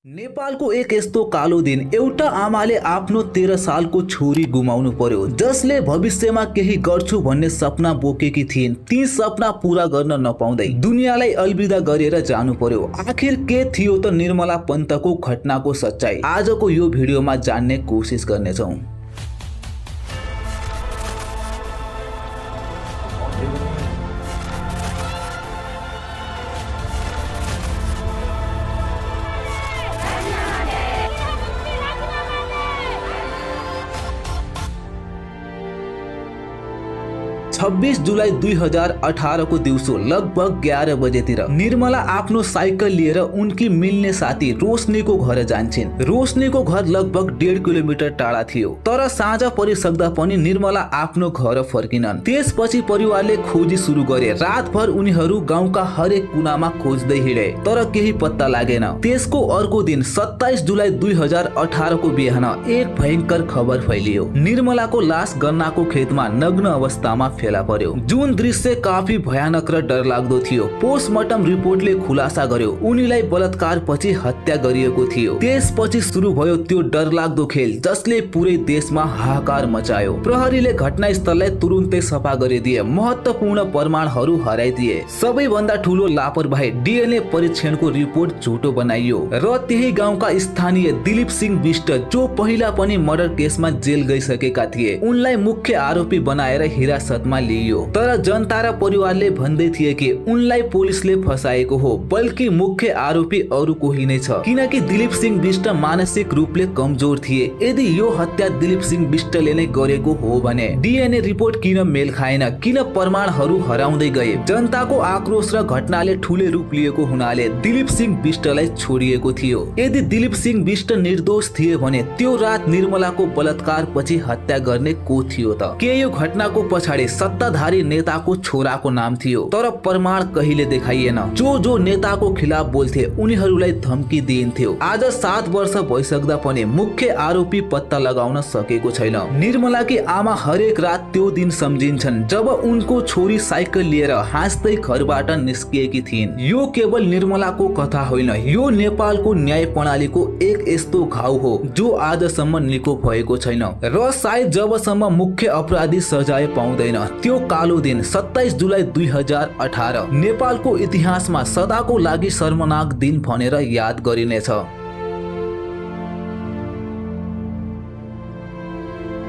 नेपालको एक यस्तो कालो दिन एउटा आमाले आफ्नो 13 सालको छोरी गुमाउनु पर्यो, जसले भविष्यमा केही गर्छु भन्ने सपना बोकेकी थिइन्। ती सपना पूरा गर्न नपाउँदै दुनियालाई अलविदा गरेर जानु पर्यो। आखिर के थियो त निर्मला पन्तको घटनाको सच्चाई? आजको यो भिडियोमा जान्ने कोसिस गर्नेछौं। 26 जुलाई 2018 को दिउँसो लगभग 11 बजेतिर निर्मला आफ्नो साइकल लिएर उनकी मिल्ने साथी रोशनीको घर जान्छिन्। रोशनीको घर लगभग 1.5 किलोमिटर टाढा थियो, तर साँझ परिसक्दा पनि निर्मला आफ्नो घर फर्किनन्। त्यसपछि परिवारले खोजी सुरु गरे। रातभर उनीहरू गाउँका हरेक कुनामा खोज्दै हिँडे, तर केही पत्ता लागेन। त्यसको अर्को दिन 27 जुलाई 2018 को बिहान एक भयंकर खबर फैलियो। निर्मलाको लास गन्नाको खेतमा नग्न अवस्थामा फेला पर्यो, जुन दृश्य काफी भयानक र डरलाग्दो थियो। पोस्टमार्टम रिपोर्टले खुलासा गर्यो उनीलाई बलात्कार पछि हत्या गरिएको थियो। त्यसपछि सुरु भयो त्यो डरलाग्दो खेल, जसले पुरै देशमा हाहाकार मचायो। प्रहरीले घटनास्थललाई तुरुन्तै सफा गरिदिए, महत्त्वपूर्ण प्रमाणहरू हराइदिए। सबैभन्दा ठूलो लापरवाही डीएनए परीक्षणको रिपोर्ट झुटो बनाइयो र त्यही गाउँका स्थानीय दिलीप सिंह बिष्ट, जो पहिला पनि मर्डर केसमा जेल गइसकेका थिए, उनलाई मुख्य आरोपी बनाएर हिरासतमा लिइयो। तर जनता र परिवारले भन्दै थिए कि उनलाई पुलिसले फसाएको हो, बल्कि मुख्य आरोपी अरु कोही नै छ, किनकि दिलीप सिंह बिष्ट मानसिक रूपले कमजोर थिए। यदि यो हत्या दिलीप सिंह बिष्टले नै गरेको हो भने डीएनए रिपोर्ट किन मेल खाएन, किन प्रमाणहरू हराउँदै गए? जनताको आक्रोश र घटनाले ठूले रूप लिएको हुनाले दिलीप सिंह बिष्टलाई छोडिएको थियो। यदि दिलीप सिंह बिष्ट निर्दोष थिए भने त्यो रात निर्मलाको बलात्कार पछि हत्या गर्ने को थियो त? के यो घटनाको पछाडि सत्ताधारी नेताको छोराको नाम थियो? तर प्रमाण कहिले देखाइएन। जो नेताको खिलाफ बोल्थे उनीहरूलाई धम्की दिइन्थ्यो। आज 7 वर्ष भइसक्दा पनि मुख्य आरोपी पत्ता लगाउन सकेको छैन। निर्मलाकी आमा हरेक रात त्यो दिन सम्झिन्छन् जब उनको छोरी साइकल लिएर हाँस्दै घरबाट निस्किएकी थिइन्। यो केवल निर्मलाको कथा होइन, यो नेपालको न्याय प्रणालीको एक यस्तो घाउ हो जो आजसम्म निको भएको छैन र सायद जबसम्म मुख्य अपराधी सजाय पाउँदैन त्यो कालो दिन 27 जुलाई 2018 नेपालको इतिहासमा सदाको लागि शर्मनाक दिन भनेर याद गरिनेछ।